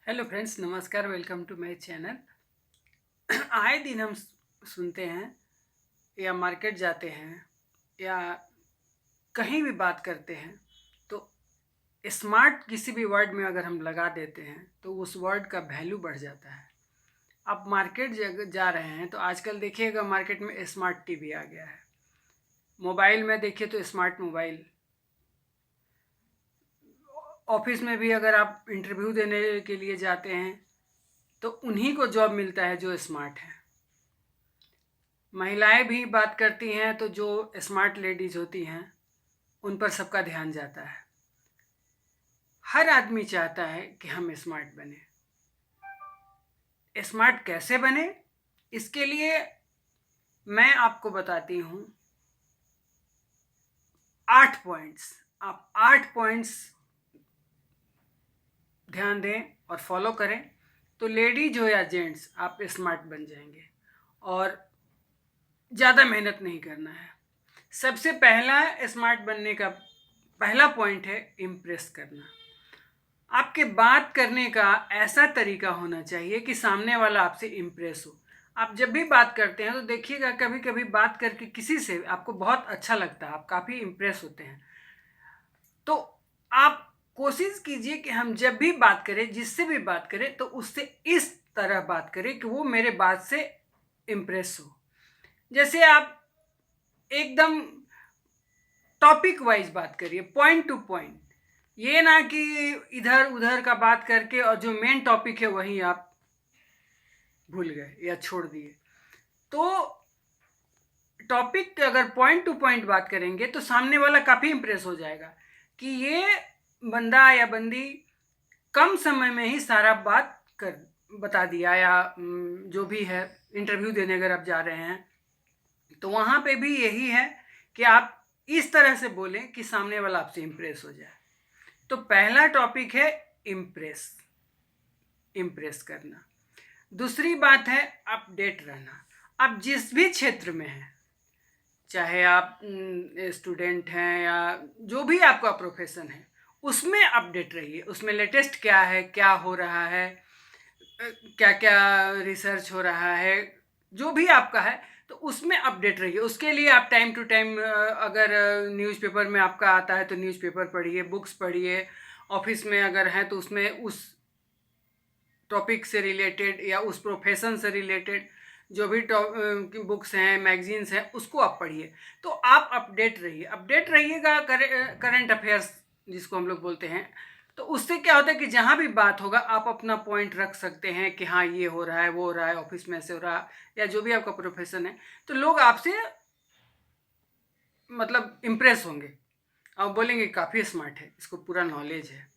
Hello friends, नमस्कार। Welcome to my channel. आए दिन हम सुनते हैं या मार्केट जाते हैं या कहीं भी बात करते हैं तो स्मार्ट किसी भी वर्ड में अगर हम लगा देते हैं तो उस वर्ड का वैल्यू बढ़ जाता है। आप मार्केट जा रहे हैं तो आजकल देखिएगा मार्केट में स्मार्ट टीवी आ गया है। मोबाइल में देखिए तो स्मार्ट मोबाइल। ऑफिस में भी अगर आप इंटरव्यू देने के लिए जाते हैं तो उन्हीं को जॉब मिलता है जो स्मार्ट है। महिलाएं भी बात करती हैं तो जो स्मार्ट लेडीज होती हैं उन पर सबका ध्यान जाता है। हर आदमी चाहता है कि हम स्मार्ट बने। स्मार्ट कैसे बने, इसके लिए मैं आपको बताती हूँ 8 पॉइंट्स। आप 8 पॉइंट्स ध्यान दें और फॉलो करें तो लेडीज हो या जेंट्स आप स्मार्ट बन जाएंगे और ज़्यादा मेहनत नहीं करना है। सबसे पहला स्मार्ट बनने का पहला पॉइंट है इम्प्रेस करना। आपके बात करने का ऐसा तरीका होना चाहिए कि सामने वाला आपसे इम्प्रेस हो। आप जब भी बात करते हैं तो देखिएगा कभी कभी बात करके किसी से आपको बहुत अच्छा लगता है, आप काफ़ी इम्प्रेस होते हैं। तो आप कोशिश कीजिए कि हम जब भी बात करें, जिससे भी बात करें, तो उससे इस तरह बात करें कि वो मेरे बात से इम्प्रेस हो। जैसे आप एकदम टॉपिक वाइज बात करिए, पॉइंट टू पॉइंट। ये ना कि इधर उधर का बात करके और जो मेन टॉपिक है वही आप भूल गए या छोड़ दिए। तो टॉपिक अगर पॉइंट टू पॉइंट बात करेंगे तो सामने वाला काफ़ी इंप्रेस हो जाएगा कि ये बंदा या बंदी कम समय में ही सारा बात कर बता दिया। या जो भी है, इंटरव्यू देने अगर आप जा रहे हैं तो वहाँ पे भी यही है कि आप इस तरह से बोलें कि सामने वाला आपसे इम्प्रेस हो जाए। तो पहला टॉपिक है इम्प्रेस करना। दूसरी बात है अपडेट रहना। आप जिस भी क्षेत्र में हैं, चाहे आप स्टूडेंट हैं या जो भी आपका प्रोफेशन है, उसमें अपडेट रहिए। उसमें लेटेस्ट क्या है, क्या हो रहा है, क्या क्या रिसर्च हो रहा है, जो भी आपका है तो उसमें अपडेट रहिए। उसके लिए आप टाइम टू टाइम अगर न्यूज़पेपर में आपका आता है तो न्यूज़पेपर पढ़िए, बुक्स पढ़िए। ऑफिस में अगर हैं तो उसमें उस टॉपिक से रिलेटेड या उस प्रोफेशन से रिलेटेड जो भी बुक्स हैं, मैगजीन्स हैं, उसको आप पढ़िए। तो आप अपडेट रहिए। अपडेट रहिएगा करंट अफेयर्स जिसको हम लोग बोलते हैं। तो उससे क्या होता है कि जहाँ भी बात होगा आप अपना पॉइंट रख सकते हैं कि हाँ ये हो रहा है, वो हो रहा है, ऑफिस में ऐसे हो रहा है, या जो भी आपका प्रोफेशन है। तो लोग आपसे मतलब इम्प्रेस होंगे और बोलेंगे काफ़ी स्मार्ट है, इसको पूरा नॉलेज है।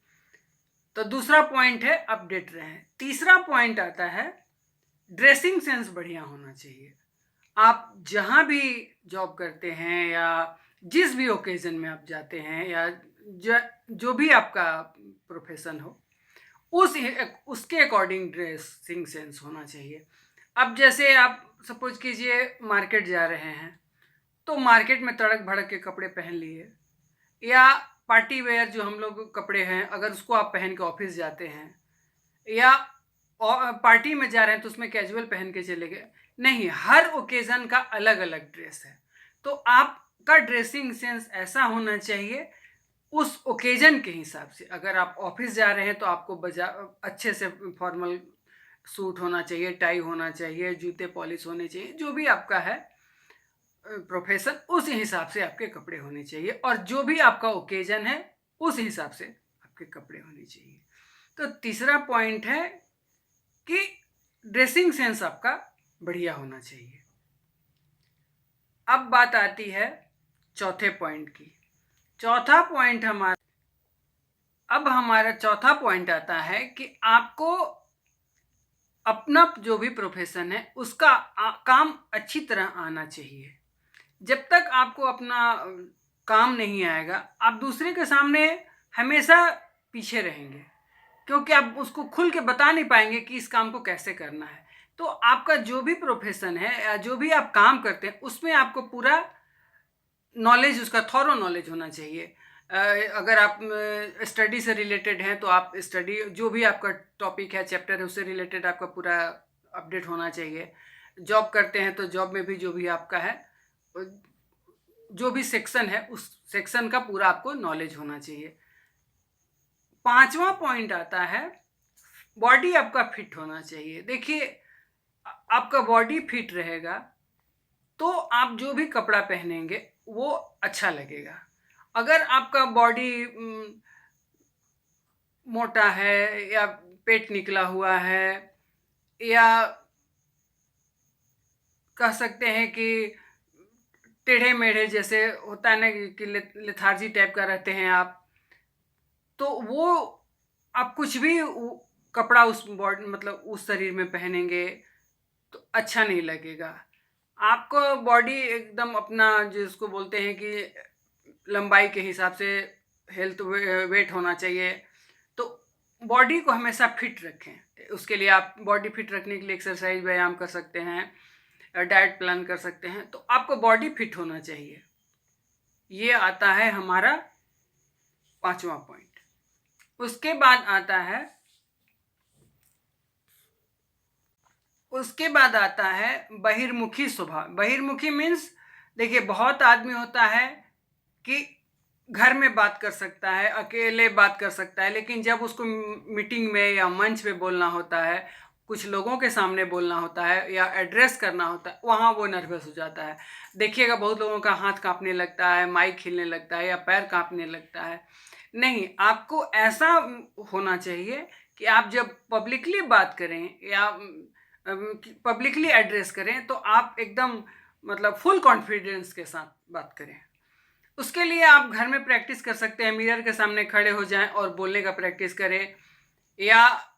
तो दूसरा पॉइंट है अपडेट रहें। तीसरा पॉइंट आता है ड्रेसिंग सेंस बढ़िया होना चाहिए। आप जहाँ भी जॉब करते हैं या जिस भी ओकेजन में आप जाते हैं या जो भी आपका प्रोफेशन हो, उसके अकॉर्डिंग ड्रेसिंग सेंस होना चाहिए। अब जैसे आप सपोज कीजिए मार्केट जा रहे हैं तो मार्केट में तड़क भड़क के कपड़े पहन लिए, या पार्टी वेयर जो हम लोग कपड़े हैं अगर उसको आप पहन के ऑफिस जाते हैं, या पार्टी में जा रहे हैं तो उसमें कैजुअल पहन के चले गए। नहीं, हर ओकेजन का अलग अलग ड्रेस है। तो आपका ड्रेसिंग सेंस ऐसा होना चाहिए उस ओकेजन के हिसाब से। अगर आप ऑफिस जा रहे हैं तो आपको अच्छे से फॉर्मल सूट होना चाहिए, टाई होना चाहिए, जूते पॉलिश होने चाहिए, जो भी आपका है प्रोफेशन, उस हिसाब से आपके कपड़े होने चाहिए। और जो भी आपका ओकेजन है उस हिसाब से आपके कपड़े होने चाहिए। तो तीसरा पॉइंट है कि ड्रेसिंग सेंस आपका बढ़िया होना चाहिए। अब बात आती है चौथे पॉइंट की। हमारा चौथा पॉइंट आता है कि आपको अपना जो भी प्रोफेशन है उसका काम अच्छी तरह आना चाहिए। जब तक आपको अपना काम नहीं आएगा आप दूसरे के सामने हमेशा पीछे रहेंगे, क्योंकि आप उसको खुल के बता नहीं पाएंगे कि इस काम को कैसे करना है। तो आपका जो भी प्रोफेशन है या जो भी आप काम करते हैं उसमें आपको पूरा नॉलेज, उसका थॉरो नॉलेज होना चाहिए। अगर आप स्टडी से रिलेटेड हैं तो आप स्टडी जो भी आपका टॉपिक है, चैप्टर है, उससे रिलेटेड आपका पूरा अपडेट होना चाहिए। जॉब करते हैं तो जॉब में भी जो भी आपका है, जो भी सेक्शन है उस सेक्शन का पूरा आपको नॉलेज होना चाहिए। 5वां पॉइंट आता है बॉडी आपका फिट होना चाहिए। देखिए, आपका बॉडी फिट रहेगा तो आप जो भी कपड़ा पहनेंगे वो अच्छा लगेगा। अगर आपका बॉडी मोटा है या पेट निकला हुआ है या कह सकते हैं कि टेढ़े मेढ़े जैसे होता है ना कि लेथार्जी टाइप का रहते हैं आप, तो वो आप कुछ भी कपड़ा उस बॉडी मतलब उस शरीर में पहनेंगे तो अच्छा नहीं लगेगा। आपको बॉडी एकदम अपना जिसको बोलते हैं कि लंबाई के हिसाब से हेल्थ वेट होना चाहिए। तो बॉडी को हमेशा फिट रखें। उसके लिए आप बॉडी फिट रखने के लिए एक्सरसाइज, व्यायाम कर सकते हैं, डाइट प्लान कर सकते हैं। तो आपको बॉडी फिट होना चाहिए। ये आता है हमारा 5वां पॉइंट। उसके बाद आता है बहिर्मुखी स्वभाव। बहिर्मुखी मीन्स, देखिए बहुत आदमी होता है कि घर में बात कर सकता है, अकेले बात कर सकता है, लेकिन जब उसको मीटिंग में या मंच पे बोलना होता है, कुछ लोगों के सामने बोलना होता है या एड्रेस करना होता है, वहाँ वो नर्वस हो जाता है। देखिएगा बहुत लोगों का हाथ कांपने लगता है, माइक हिलने लगता है या पैर कांपने लगता है। नहीं, आपको ऐसा होना चाहिए कि आप जब पब्लिकली बात करें या पब्लिकली एड्रेस करें तो आप एकदम मतलब फुल कॉन्फिडेंस के साथ बात करें। उसके लिए आप घर में प्रैक्टिस कर सकते हैं, मिरर के सामने खड़े हो जाएं और बोलने का प्रैक्टिस करें, या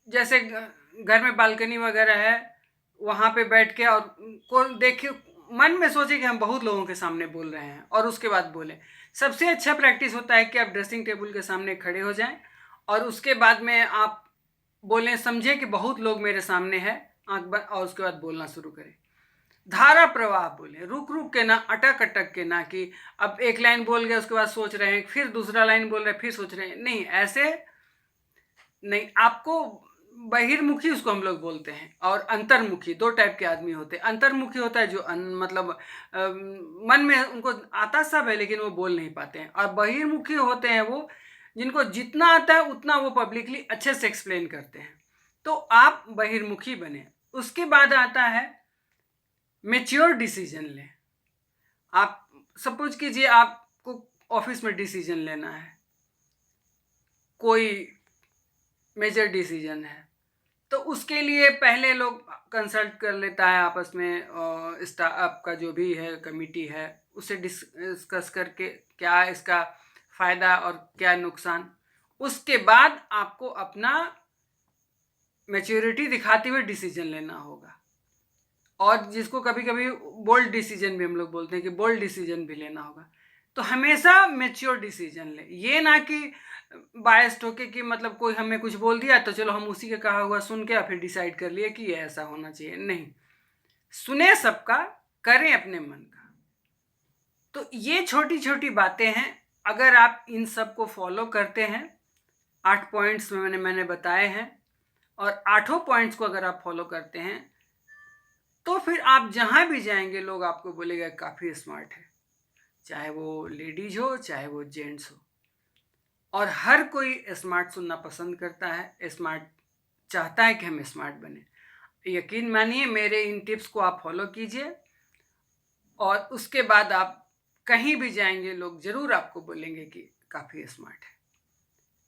जैसे घर में बालकनी वगैरह है वहाँ पे बैठ के और को देखिए, मन में सोचे कि हम बहुत लोगों के सामने बोल रहे हैं और उसके बाद बोलें। सबसे अच्छा प्रैक्टिस होता है कि आप ड्रेसिंग टेबल के सामने खड़े हो जाएं और उसके बाद में आप बोलें, समझे कि बहुत लोग मेरे सामने हैं, आंख बंद, और उसके बाद बोलना शुरू करें। धारा प्रवाह बोले, रुक रुक के ना, अटक अटक के ना, कि अब एक लाइन बोल गए उसके बाद सोच रहे हैं, फिर दूसरा लाइन बोल रहे हैं, फिर सोच रहे हैं। नहीं, ऐसे नहीं। आपको बहिर्मुखी उसको हम लोग बोलते हैं और अंतर्मुखी, दो टाइप के आदमी होते हैं। अंतर्मुखी होता है जो मतलब मन में उनको आता सब है लेकिन वो बोल नहीं पाते हैं, और बहिर्मुखी होते हैं वो जिनको जितना आता है उतना वो पब्लिकली अच्छे से एक्सप्लेन करते हैं। तो आप बहिर्मुखी बने। उसके बाद आता है मेच्योर डिसीजन लें। आप सपोज कीजिए आपको ऑफिस में डिसीजन लेना है, कोई मेजर डिसीजन है, तो उसके लिए पहले लोग कंसल्ट कर लेता है आपस में, स्टाफ का जो भी है कमेटी है उससे डिस्कस करके क्या इसका फ़ायदा और क्या नुकसान। उसके बाद आपको अपना मैच्योरिटी दिखाते हुए डिसीजन लेना होगा, और जिसको कभी कभी बोल्ड डिसीजन भी हम लोग बोलते हैं कि बोल्ड डिसीजन भी लेना होगा। तो हमेशा मैच्योर डिसीजन ले, ये ना कि बायस्ड होके कि मतलब कोई हमें कुछ बोल दिया तो चलो हम उसी का कहा हुआ सुन के फिर डिसाइड कर लिए कि ये ऐसा होना चाहिए। नहीं, सुने सबका, करें अपने मन का। तो ये छोटी छोटी बातें हैं, अगर आप इन सब को फॉलो करते हैं, 8 पॉइंट्स में मैंने बताए हैं, और 8 पॉइंट्स को अगर आप फॉलो करते हैं तो फिर आप जहाँ भी जाएंगे लोग आपको बोलेगा काफ़ी स्मार्ट है, चाहे वो लेडीज हो चाहे वो जेंट्स हो। और हर कोई स्मार्ट सुनना पसंद करता है, स्मार्ट चाहता है कि हम स्मार्ट बने। यकीन मानिए, मेरे इन टिप्स को आप फॉलो कीजिए और उसके बाद आप कहीं भी जाएंगे लोग ज़रूर आपको बोलेंगे कि काफ़ी स्मार्ट है।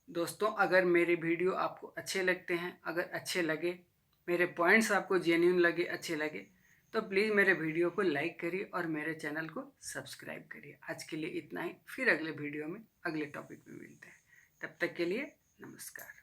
दोस्तों, अगर मेरे वीडियो आपको अच्छे लगते हैं, अगर अच्छे लगे, मेरे पॉइंट्स आपको जेन्युइन लगे, अच्छे लगे, तो प्लीज़ मेरे वीडियो को लाइक करिए और मेरे चैनल को सब्सक्राइब करिए। आज के लिए इतना ही, फिर अगले वीडियो में अगले टॉपिक में मिलते हैं। तब तक के लिए नमस्कार।